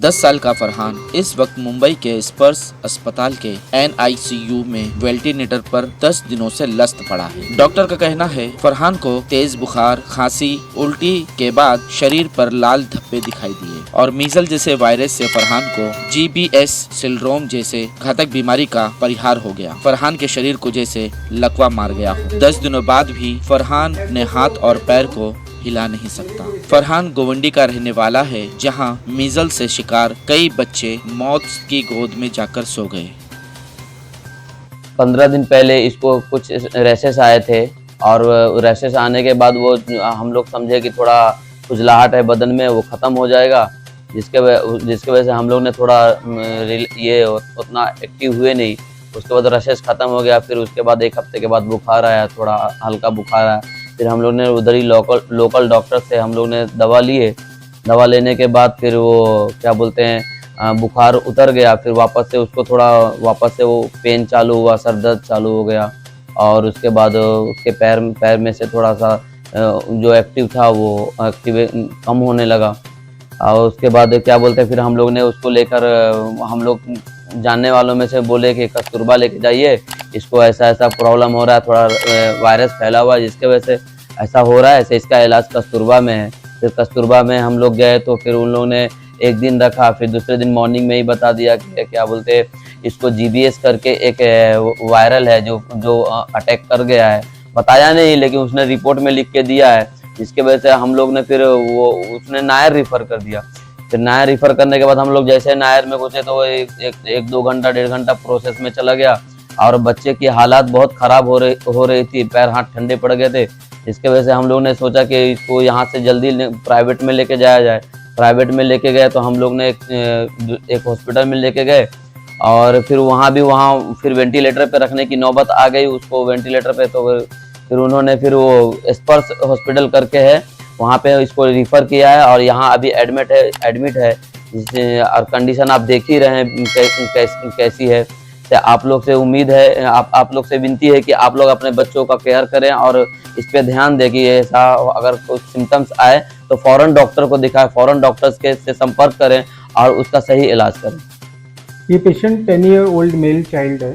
10 साल का फरहान इस वक्त मुंबई के स्पर्श अस्पताल के NICU में वेंटिलेटर पर 10 दिनों से लस्त पड़ा है। डॉक्टर का कहना है फरहान को तेज बुखार, खांसी, उल्टी के बाद शरीर पर लाल धब्बे दिखाई दिए और मीजल जैसे वायरस से फरहान को GBS सिंड्रोम जैसे घातक बीमारी का परिहार हो गया। फरहान के शरीर को जैसे लकवा मार गया हो। 10 दिनों बाद भी फरहान ने हाथ और पैर को हिला नहीं सकता। फरहान गोवंडी का रहने वाला है, जहां मीजल से शिकार कई बच्चे मौत की गोद में जाकर सो गए। 15 दिन पहले इसको कुछ रैशेस आए थे और रैशेस आने के बाद वो हम लोग समझे कि थोड़ा खुजलाहट है बदन में, वो ख़त्म हो जाएगा, जिसके वजह से हम लोग ने थोड़ा ये उतना एक्टिव हुए नहीं। उसके बाद रैशेस ख़त्म हो गया। फिर उसके बाद 1 हफ्ते के बाद बुखार आया, थोड़ा हल्का बुखार आया। फिर हम लोग ने उधर ही लोकल डॉक्टर से हम लोग ने दवा लिए। दवा लेने के बाद फिर वो क्या बोलते हैं बुखार उतर गया। फिर वापस से वो पेन चालू हुआ, सर दर्द चालू हो गया और उसके बाद उसके पैर में से थोड़ा सा जो एक्टिव था वो एक्टिव कम होने लगा। और उसके बाद क्या बोलते हैं फिर हम लोग ने उसको लेकर हम लोग जानने वालों में से बोले कि कस्तूरबा लेके जाइए, इसको ऐसा प्रॉब्लम हो रहा है, थोड़ा वायरस फैला हुआ है जिसके वजह से ऐसा हो रहा है, ऐसे इसका इलाज कस्तूरबा में है। फिर कस्तूरबा में हम लोग गए तो फिर उन लोगों ने 1 दिन रखा। फिर दूसरे दिन मॉर्निंग में ही बता दिया कि क्या बोलते हैं इसको GBS करके एक वायरल है जो अटैक कर गया है। बताया नहीं, लेकिन उसने रिपोर्ट में लिख के दिया है, जिसके वजह से हम लोग ने फिर उसने नायर रेफर कर दिया। फिर नायर रेफर करने के बाद हम लोग जैसे नायर में घुसे तो एक 2 घंटा 1.5 घंटा प्रोसेस में चला गया और बच्चे की हालात बहुत ख़राब हो रही थी, पैर हाथ ठंडे पड़ गए थे। इसके वजह से हम लोग ने सोचा कि इसको यहाँ से जल्दी प्राइवेट में लेके जाया जाए। प्राइवेट में लेके गए तो हम लोग ने एक हॉस्पिटल में लेके गए और फिर वहाँ फिर वेंटिलेटर पे रखने की नौबत आ गई उसको वेंटिलेटर पे। तो फिर उन्होंने फिर वो स्पर्श हॉस्पिटल करके है, वहाँ पे इसको रिफ़र किया है और यहाँ अभी एडमिट है। और कंडीशन आप देख ही रहे हैं कैसी है। तो आप लोग से उम्मीद है, आप लोग से विनती है कि आप लोग अपने बच्चों का केयर करें और इस पे ध्यान दें कि ऐसा अगर कुछ सिम्टम्स आए तो फ़ौरन डॉक्टर को दिखाएं, फ़ौरन डॉक्टर्स के से संपर्क करें और उसका सही इलाज करें। ये patient 10 year old male child है।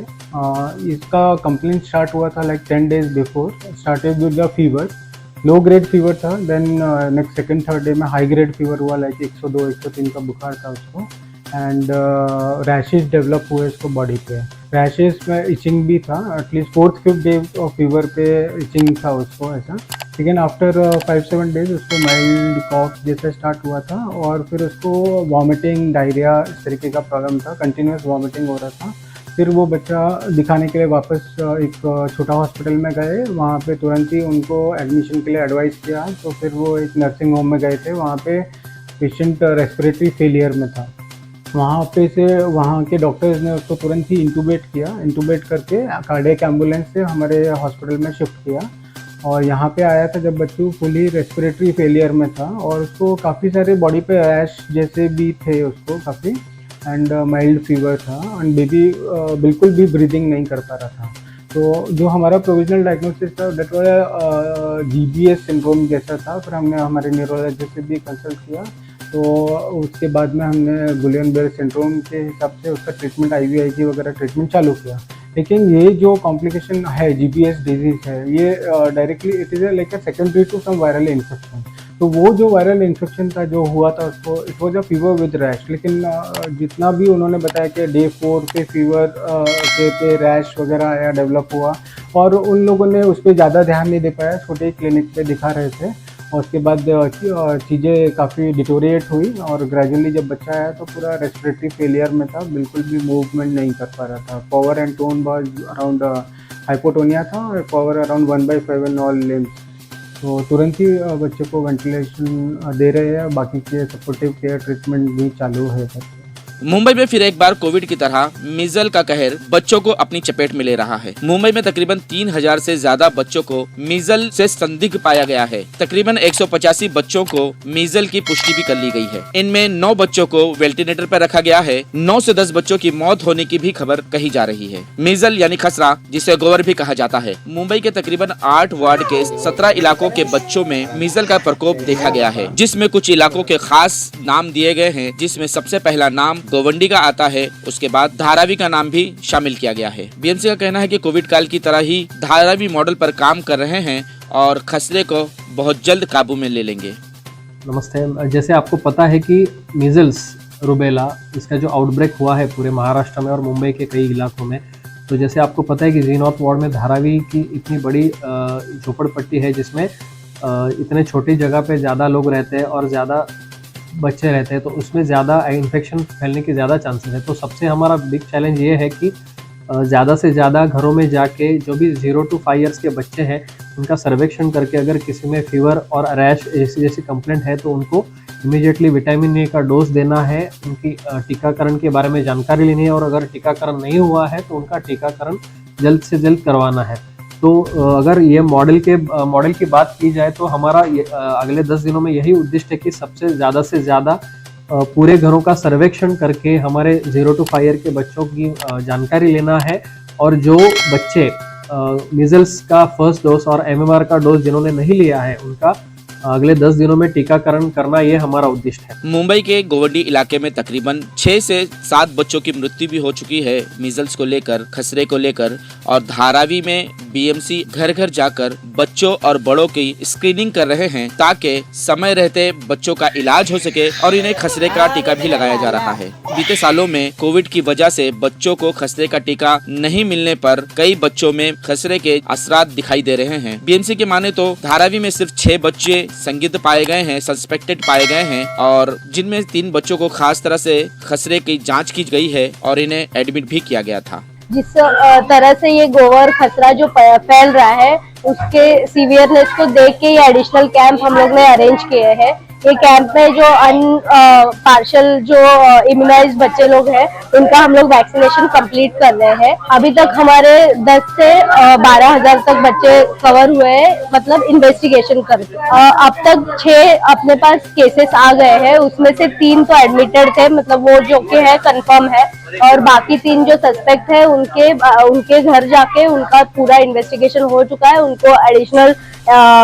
इसका कंप्लेंट स्टार्ट हुआ था 10 days before. Started with the fever, low grade fever था। Then next second third day में हाई ग्रेड फीवर हुआ, 102 103 का बुखार था उसको। एंड रैशेज डेवलप हुए इसको बॉडी पे। रैशेज में इचिंग भी था, at least 4th-5th day of fever पे इचिंग था उसको ऐसा। लेकिन आफ्टर 5-7 डेज उसको माइल्ड कॉफ जैसा स्टार्ट हुआ था और फिर उसको वॉमिटिंग, डायरिया इस तरीके का प्रॉब्लम था, कंटिन्यूस वॉमिटिंग हो रहा था। फिर वो बच्चा दिखाने के लिए वापस एक छोटा हॉस्पिटल में गए, वहाँ पे तुरंत ही उनको एडमिशन के लिए एडवाइस किया। तो फिर वो एक नर्सिंग होम में गए थे, वहाँ पे पेशेंट रेस्पिरेटरी फेलियर में था। वहाँ के डॉक्टर्स ने उसको तुरंत ही इंटूबेट करके कार्डियक एम्बुलेंस से हमारे हॉस्पिटल में शिफ्ट किया। और यहाँ पे आया था जब बच्चों फुली रेस्पिरेटरी फेलियर में था और उसको काफ़ी सारे बॉडी पे रैश जैसे भी थे उसको काफ़ी, एंड माइल्ड फीवर था एंड बेबी बिल्कुल भी ब्रीदिंग नहीं कर पा रहा था। तो जो हमारा प्रोविजनल डायग्नोसिस था डेट वाला GBS सिंड्रोम जैसा था। फिर हमने हमारे न्यूरोलॉजिस्ट से भी कंसल्ट किया, तो उसके बाद में हमने गुलियन-बेयर सिंड्रोम के हिसाब से उसका ट्रीटमेंट IVIG वगैरह ट्रीटमेंट चालू किया। लेकिन ये जो कॉम्प्लिकेशन है, GBS डिजीज़ है, ये directly it is like a secondary to some viral infection. तो वो जो वायरल इन्फेक्शन था जो हुआ था उसको, it was a fever with rash. लेकिन जितना भी उन्होंने बताया कि डे 4 पे फीवर पे रैश वगैरह आया, डेवलप हुआ और उन लोगों ने उस पर ज़्यादा ध्यान नहीं दे पाया, छोटे क्लिनिक पे दिखा रहे थे। और उसके बाद चीज़ें काफ़ी डिटोरिएट हुई और ग्रेजुअली जब बच्चा आया तो पूरा रेस्पिरेटरी फेलियर में था, बिल्कुल भी मूवमेंट नहीं कर पा रहा था। Power and tone was around hypotonia था और power around 1/5 in all limbs. तो तुरंत ही बच्चे को वेंटिलेशन दे रहे हैं, बाकी के सपोर्टिव केयर ट्रीटमेंट भी चालू है बच्चे। मुंबई में फिर एक बार कोविड की तरह मीजल का कहर बच्चों को अपनी चपेट में ले रहा है। मुंबई में तकरीबन 3000 से ज्यादा बच्चों को मीजल से संदिग्ध पाया गया है। तकरीबन 185 बच्चों को मीजल की पुष्टि भी कर ली गई है। इनमें 9 बच्चों को वेंटिलेटर पर रखा गया है। 9 से 10 बच्चों की मौत होने की भी खबर कही जा रही है। मीजल यानी खसरा, जिसे गोवर भी कहा जाता है, मुंबई के तकरीबन 8 वार्ड के 17 इलाकों के बच्चों में मीजल का प्रकोप देखा गया है, जिसमें कुछ इलाकों के खास नाम दिए गए हैं, जिसमें सबसे पहला नाम गोवंडी का आता है। उसके बाद धारावी का नाम भी शामिल किया गया है। बीएमसी का कहना है कि कोविड काल की तरह ही धारावी मॉडल पर काम कर रहे हैं और खसरे को बहुत जल्द काबू में ले लेंगे। नमस्ते। जैसे आपको पता है कि मीजल्स रुबेला इसका जो आउटब्रेक हुआ है पूरे महाराष्ट्र में और मुंबई के कई इलाकों में, तो जैसे आपको पता है कि जी नॉर्थ वार्ड में धारावी की इतनी बड़ी झोपड़पट्टी है, जिसमें इतने छोटी जगह पे ज़्यादा लोग रहते हैं और ज़्यादा बच्चे रहते हैं, तो उसमें ज़्यादा इन्फेक्शन फैलने की ज़्यादा चांसेस है। तो सबसे हमारा बिग चैलेंज ये है कि ज़्यादा से ज़्यादा घरों में जाके जो भी 0 to 5 ईयर्स के बच्चे हैं उनका सर्वेक्षण करके अगर किसी में फीवर और रैश जैसी कंप्लेंट है तो उनको इमीडिएटली विटामिन ए का डोज देना है, उनकी टीकाकरण के बारे में जानकारी लेनी है और अगर टीकाकरण नहीं हुआ है तो उनका टीकाकरण जल्द से जल्द करवाना है। तो अगर ये मॉडल की बात की जाए तो हमारा अगले 10 दिनों में यही उद्देश्य है कि सबसे ज़्यादा पूरे घरों का सर्वेक्षण करके हमारे 0 to 5 ईयर के बच्चों की जानकारी लेना है और जो बच्चे मीजल्स का फर्स्ट डोज और MMR का डोज जिन्होंने नहीं लिया है उनका अगले 10 दिनों में टीकाकरण करना, ये हमारा उद्देश्य है। मुंबई के गोवंडी इलाके में तकरीबन 6 से 7 बच्चों की मृत्यु भी हो चुकी है मीजल्स को लेकर, खसरे को लेकर, और धारावी में बीएमसी घर घर जाकर बच्चों और बड़ों की स्क्रीनिंग कर रहे हैं ताकि समय रहते बच्चों का इलाज हो सके और इन्हें खसरे का टीका भी लगाया जा रहा है। बीते सालों में कोविड की वजह से बच्चों को खसरे का टीका नहीं मिलने पर कई बच्चों में खसरे के असरात दिखाई दे रहे हैं। बीएमसी के माने तो धारावी में सिर्फ 6 बच्चे संदिग्ध पाए गए हैं, सस्पेक्टेड पाए गए हैं, और जिनमें 3 बच्चों को खास तरह से खसरे की जांच की गई है और इन्हें एडमिट भी किया गया था। जिस तरह से ये गोवर खसरा जो फैल रहा है उसके सीवियरनेस को देख के ये एडिशनल कैंप हम लोग ने अरेंज किए हैं। ये कैंप में जो पार्शियल जो इम्यूनाइज बच्चे लोग हैं उनका हम लोग वैक्सीनेशन कंप्लीट कर रहे हैं। अभी तक हमारे 10 से 12,000 तक बच्चे कवर हुए हैं, मतलब इन्वेस्टिगेशन करके। अब तक 6 अपने पास केसेस आ गए हैं, उसमें से 3 तो एडमिटेड थे, मतलब वो जो कि है कंफर्म है, और बाकी 3 जो सस्पेक्ट है उनके घर जाके उनका पूरा इन्वेस्टिगेशन हो चुका है। उनको एडिशनल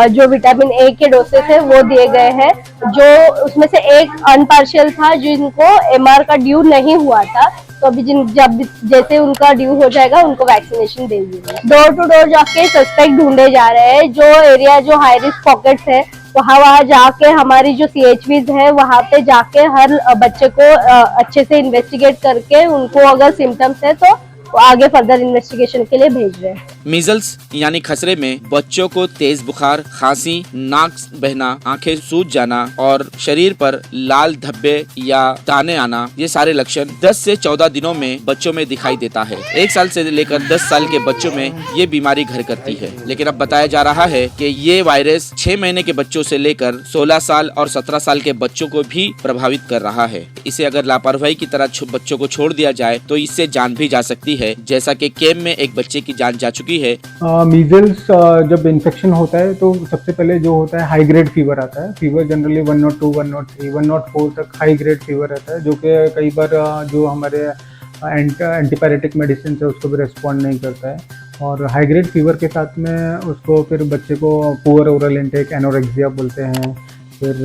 जो विटामिन ए के डोसेस है वो दिए गए हैं। जो उसमें से एक अनपार्शियल था जिनको MR का ड्यू नहीं हुआ था, तो अभी जब जैसे उनका ड्यू हो जाएगा उनको वैक्सीनेशन दे दीजिए। डोर टू डोर जाके सस्पेक्ट ढूंढे जा रहे हैं। जो एरिया जो हाई रिस्क पॉकेट्स है वहाँ जाके हमारी जो CHVs है वहाँ पे जाके हर बच्चे को अच्छे से इन्वेस्टिगेट करके उनको अगर सिम्टम्स है तो वो आगे फर्दर इन्वेस्टिगेशन के लिए भेज रहे हैं। मीजल्स यानी खसरे में बच्चों को तेज बुखार, खांसी, नाक बहना, आंखें सूज जाना और शरीर पर लाल धब्बे या दाने आना, ये सारे लक्षण 10 से 14 दिनों में बच्चों में दिखाई देता है। 1 साल से लेकर 10 साल के बच्चों में ये बीमारी घर करती है, लेकिन अब बताया जा रहा है कि ये वायरस 6 महीने के बच्चों से लेकर 16 साल और 17 साल के बच्चों को भी प्रभावित कर रहा है। इसे अगर लापरवाही की तरह बच्चों को छोड़ दिया जाए तो इससे जान भी जा सकती है, जैसा कि कैंप में एक बच्चे की जान जा चुकी है। मीजल्स जब इन्फेक्शन होता है तो सबसे पहले जो होता है हाई ग्रेड फीवर आता है। फीवर जनरली 102, 103, 104 तक हाई ग्रेड फीवर रहता है, जो कि कई बार जो हमारे एंटीपायरेटिक मेडिसिन है उसको भी रिस्पॉन्ड नहीं करता है। और हाई ग्रेड फीवर के साथ में उसको फिर बच्चे को पुअर ओरल इंटेक, एनोरेक्सिया बोलते हैं, फिर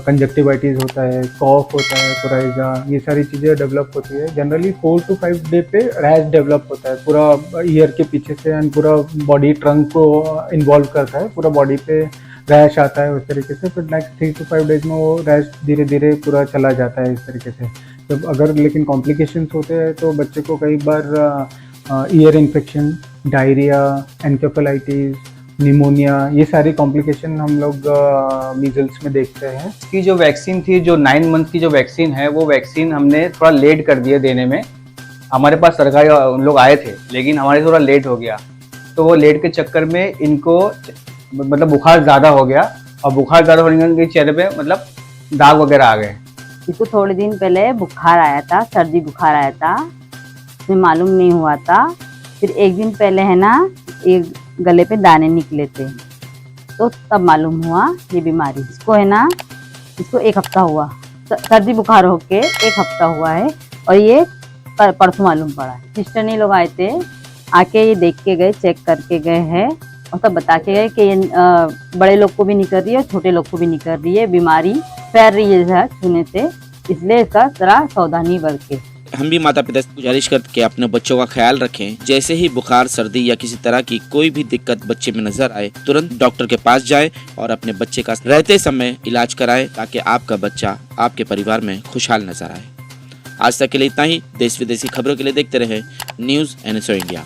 कंजक्टिवाइटिस होता है, कॉफ होता है, कोराइजा, ये सारी चीज़ें डेवलप होती है। जनरली 4 to 5 डे पे रैश डेवलप होता है पूरा ईयर के पीछे से, एंड पूरा बॉडी ट्रंक को इन्वॉल्व करता है, पूरा बॉडी पे रैश आता है उस तरीके से। फिर नेक्स्ट 3 to 5 डेज में वो रैश धीरे धीरे पूरा चला जाता है इस तरीके से। जब अगर लेकिन कॉम्प्लिकेशंस होते हैं तो बच्चे को कई बार ईयर इन्फेक्शन, डायरिया, एन्केफेलाइटिस, निमोनिया, ये सारी कॉम्प्लिकेशन हम लोग मीजल्स में देखते हैं। इसकी जो वैक्सीन थी, जो 9 मंथ की जो वैक्सीन है, वो वैक्सीन हमने थोड़ा लेट कर दिया देने में। हमारे पास सरकारी उन लोग आए थे लेकिन हमारे थोड़ा लेट हो गया, तो वो लेट के चक्कर में इनको मतलब बुखार ज़्यादा हो गया, और बुखार ज़्यादा होने के चेहरे पे मतलब दाग वगैरह आ गए। इसको थोड़े दिन पहले बुखार आया था, सर्दी बुखार आया था, इसमें मालूम नहीं हुआ था। फिर एक दिन पहले है ना ये गले पे दाने निकले थे, तो तब मालूम हुआ ये बीमारी। इसको है ना, इसको 1 हफ्ता हुआ, सर्दी बुखार होके 1 हफ्ता हुआ है और ये परसों मालूम पड़ा है। सिस्टर ने लोग आए थे, आके ये देख के गए, चेक करके गए हैं और तब बता के गए कि ये बड़े लोग को भी नहीं कर रही है और छोटे लोग को भी नहीं कर रही है, बीमारी फैल रही है छूने से, इसलिए इसका जरा सावधानी बरते। हम भी माता पिता से गुजारिश करके अपने बच्चों का ख्याल रखें। जैसे ही बुखार, सर्दी या किसी तरह की कोई भी दिक्कत बच्चे में नजर आए, तुरंत डॉक्टर के पास जाएं और अपने बच्चे का रहते समय इलाज कराएं, ताकि आपका बच्चा आपके परिवार में खुशहाल नजर आए। आज तक के लिए इतना ही। देश विदेशी खबरों के लिए देखते रहे न्यूज़ NSO इंडिया।